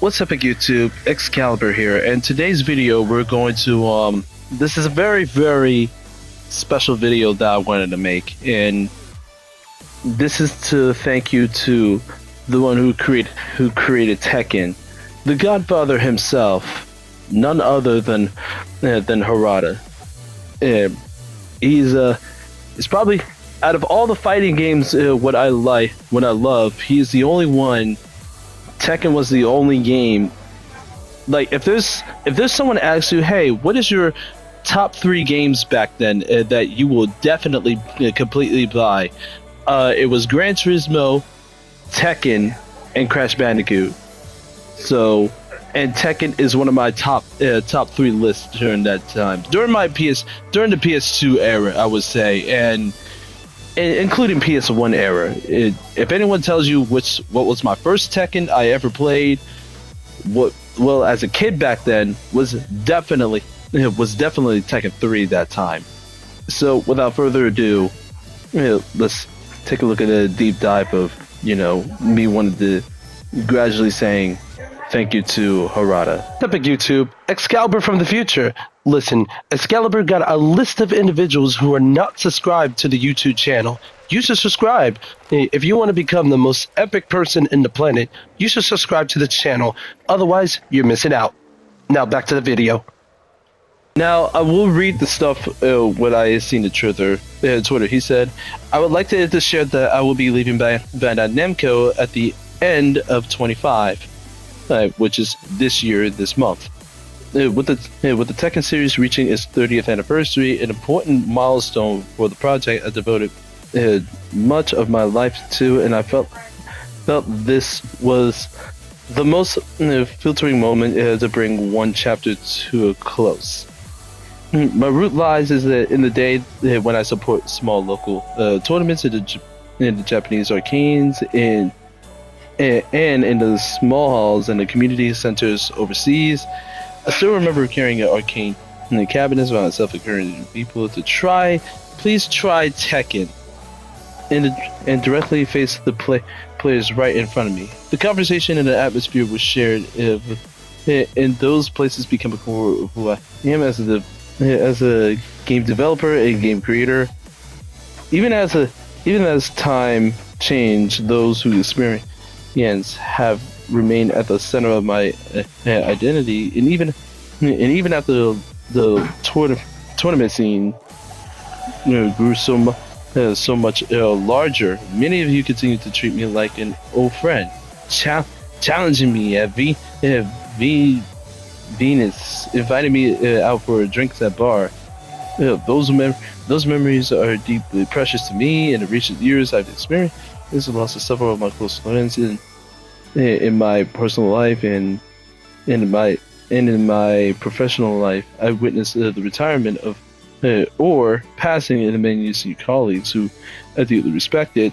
What's up YouTube? Excalibur here, and today's video we're going to this is a very special video that I wanted to make, and this is to thank you to the one who created Tekken, the Godfather himself, none other than Harada. He's probably, out of all the fighting games, what I love, he's the only one. Tekken was the only game. Like, if there's someone asks you, hey, what is your top 3 games back then that you will definitely completely buy? It was Gran Turismo, Tekken, and Crash Bandicoot. So, and Tekken is one of my top 3 lists during that time. During the PS2 era, I would say, and including PS1 era. If anyone tells you what was my first Tekken I ever played, well, as a kid back then, was definitely Tekken 3 that time. So without further ado, let's take a look at a deep dive of me wanting to gradually saying thank you to Harada. Epic YouTube, Excalibur from the future. Listen, Excalibur got a list of individuals who are not subscribed to the YouTube channel. You should subscribe. If you want to become the most epic person in the planet, you should subscribe to the channel. Otherwise, you're missing out. Now back to the video. Now, I will read the stuff what I seen on Twitter. He said, I would like to share that I will be leaving Bandai Namco at the end of 25. Which is this month. With the Tekken series reaching its 30th anniversary, an important milestone for the project I devoted much of my life to, and I felt this was the most filtering moment to bring one chapter to a close. My root lies in the day when I support small local tournaments in the Japanese arcades and in the small halls and the community centers overseas. I still remember carrying an arcade in the cabinets by myself, encouraging people to please try Tekken, and directly face the players right in front of me. The conversation and the atmosphere was shared, and those places become a core of who I am as a game developer and game creator. Even as time changed, those who experience have remained at the center of my identity, and even after the tournament scene grew so much larger, many of you continue to treat me like an old friend, challenging me at Venus, inviting me out for drinks at bar. Those memories are deeply precious to me. In the recent years I've experienced this is the loss of several of my close friends in my personal life and in my professional life. I witnessed the retirement of or passing of many senior colleagues who I deeply respected.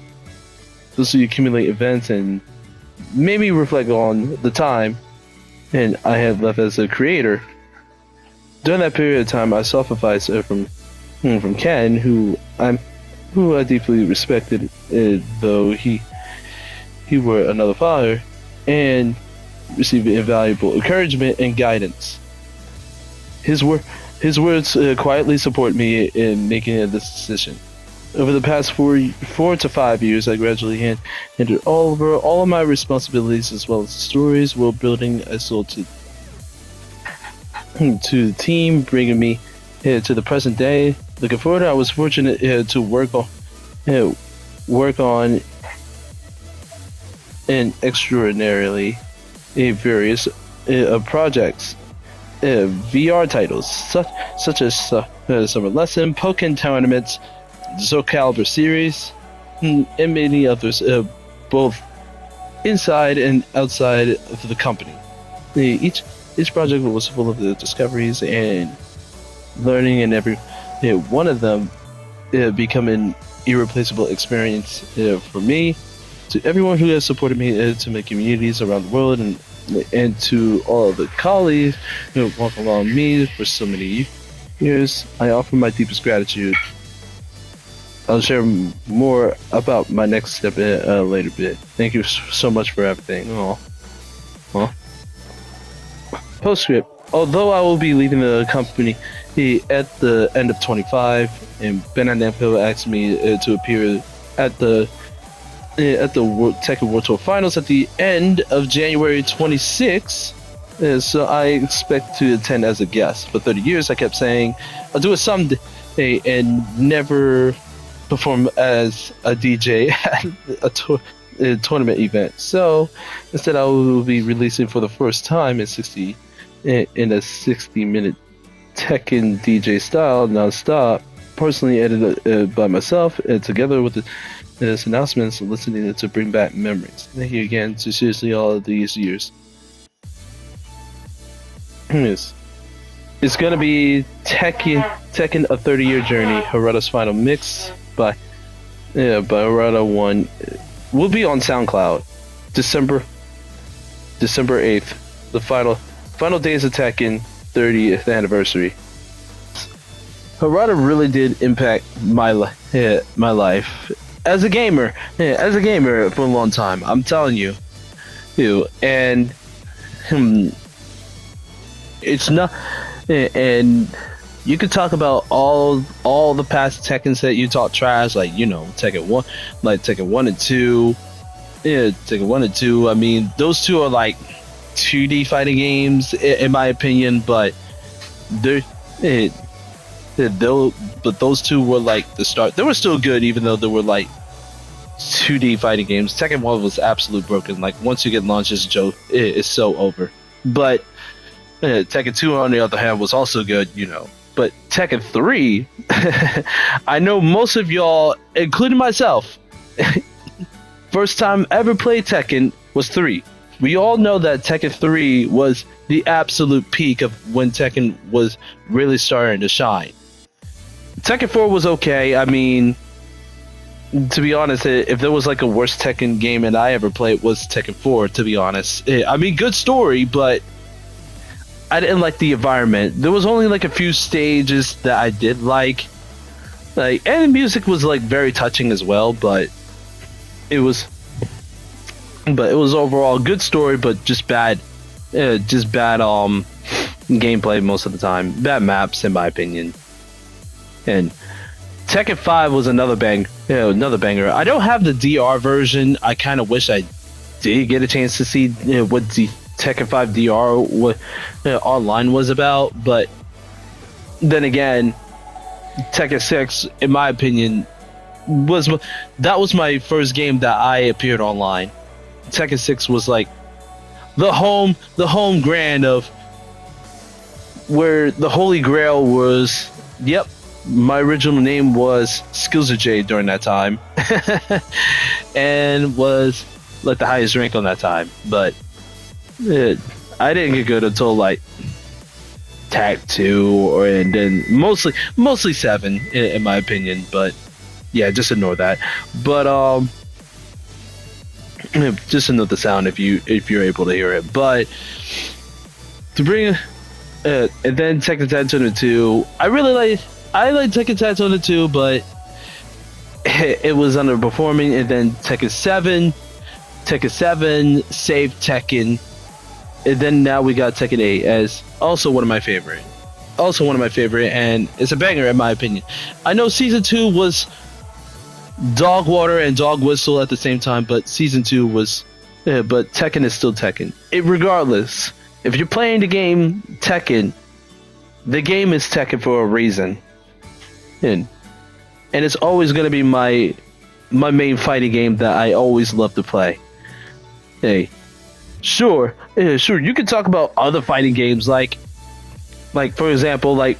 Those who accumulate events and made me reflect on the time and I had left as a creator. During that period of time, I sought advice from Ken, who I deeply respected, though he were another father, and received invaluable encouragement and guidance. His words quietly support me in making this decision. Over the past 4 to 5 years, I gradually handed all of my responsibilities as well as the stories while building a soul to the team, bringing me to the present day. Looking forward, I was fortunate to work on an extraordinarily various projects, VR titles such as Summer Lesson, Pokken tournaments, the Soul Calibur series, and many others, both inside and outside of the company. Each project was full of the discoveries and learning, and every one of them become an irreplaceable experience for me, to everyone who has supported me, to my communities around the world, and to all of the colleagues who have walked along me for so many years. I offer my deepest gratitude. I'll share more about my next step in a later bit. Thank you so much for everything. Aww. Postscript. Although I will be leaving the company at the end of 25, and Ben and Namco asked me to appear at the Tekken World Tour Finals at the end of January 26. So I expect to attend as a guest. For 30 years, I kept saying I'll do it someday, and never perform as a DJ at a tournament event. So instead, I will be releasing for the first time in a 60-minute Tekken DJ style, non-stop, personally edited by myself, and together with this announcements, listening to bring back memories. Thank you again to seriously all of these years. Yes. It's gonna be Tekken, a 30-year journey. Harada's final mix by Harada 1 will be on SoundCloud, December 8th. The final days of Tekken 30th anniversary. Harada really did impact my life as a gamer. As a gamer for a long time. I'm telling you, and it's not. And you could talk about all the past Tekkens that you talk trash, like Tekken 1, like Tekken 1 and 2. Yeah, Tekken 1 and 2. I mean, those two are like 2D fighting games in my opinion, but those two were like the start. They were still good, even though they were like 2D fighting games. Tekken 1 was absolute broken. Like once you get launched as a joke, it's so over. But Tekken 2, on the other hand, was also good, But Tekken 3, I know most of y'all, including myself, first time ever played Tekken was 3. We all know that Tekken 3 was the absolute peak of when Tekken was really starting to shine. Tekken 4 was okay. I mean, to be honest, if there was like a worst Tekken game that I ever played, it was Tekken 4, to be honest. I mean, good story, but I didn't like the environment. There was only like a few stages that I did like, and the music was like very touching as well, but it was overall good story, but just bad gameplay most of the time. Bad maps, in my opinion. And Tekken 5 was another banger. I don't have the DR version. I kind of wish I did get a chance to see what the Tekken 5 DR online was about, but then again, Tekken 6, in my opinion, was my first game that I appeared online. Tekken 6 was like the home grand of where the Holy Grail was. Yep, my original name was Skillsj during that time, and was like the highest rank on that time, but I didn't get good until like Tag 2 and then mostly 7 in my opinion, but yeah, just ignore that. But just ignore the sound if you're able to hear it. But to bring and then Tekken Tag 2, I like Tekken Tag 2, but it was underperforming. And then Tekken 7 saved Tekken. And then now we got Tekken 8 as also one of my favorite, and it's a banger in my opinion. I know Season 2 was dog water and dog whistle at the same time, but Season 2 was, but Tekken is still Tekken. Regardless, if you're playing the game Tekken, the game is Tekken for a reason, and it's always going to be my main fighting game that I always love to play. Hey. Sure, you can talk about other fighting games like for example, like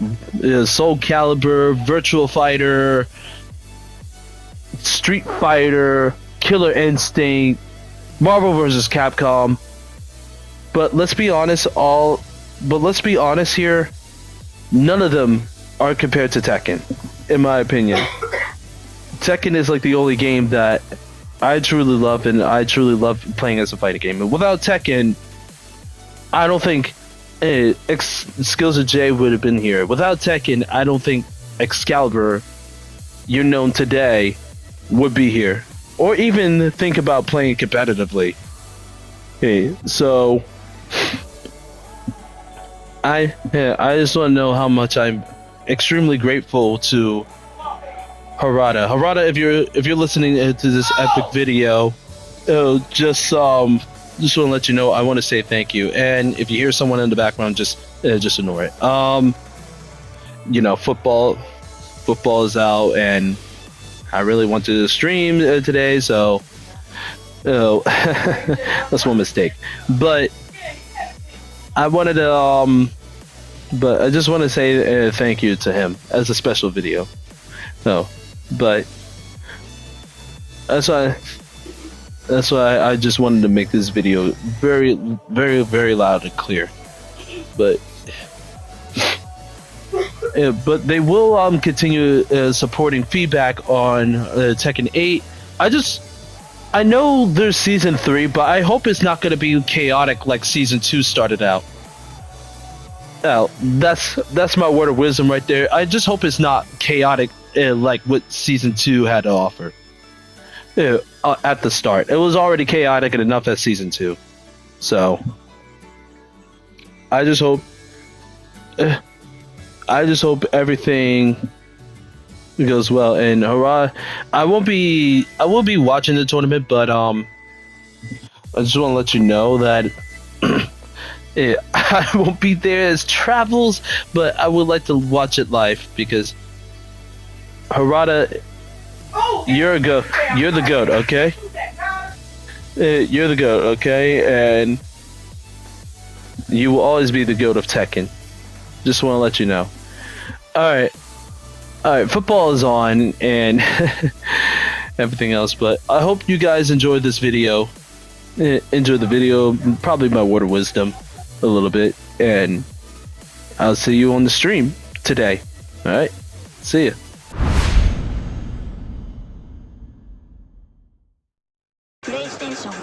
Soul Calibur, Virtual Fighter, Street Fighter, Killer Instinct, Marvel vs. Capcom. But let's be honest here, none of them are compared to Tekken, in my opinion. Tekken is like the only game that I truly love, and I truly love playing as a fighting game. And without Tekken, I don't think Skillsj would have been here. Without Tekken, I don't think Excalibur, you're known today, would be here, or even think about playing competitively. Okay, so I just want to know how much I'm extremely grateful to Harada. Harada, if you're listening to this epic video, just want to let you know I want to say thank you. And if you hear someone in the background, just ignore it. You know, football is out, and I really wanted to stream today, so that's one mistake. But I wanted to but I just want to say thank you to him as a special video. No, but that's why I just wanted to make this video very, very, very loud and clear. But but they will continue supporting feedback on Tekken 8. I know there's season 3, but I hope it's not going to be chaotic like season 2 started out. Now, that's my word of wisdom right there. I just hope it's not chaotic like what season 2 had to offer. At the start, it was already chaotic enough at season 2. So I just hope everything goes well. And hurrah! I will be watching the tournament, but I just want to let you know that I won't be there as travels, but I would like to watch it live because Harada, you're the goat, okay? You're the goat, okay? And you will always be the goat of Tekken. Just want to let you know. All right. Football is on and everything else, but I hope you guys enjoyed this video. Enjoy the video, probably my word of wisdom a little bit, and I'll see you on the stream today. All right, see ya. PlayStation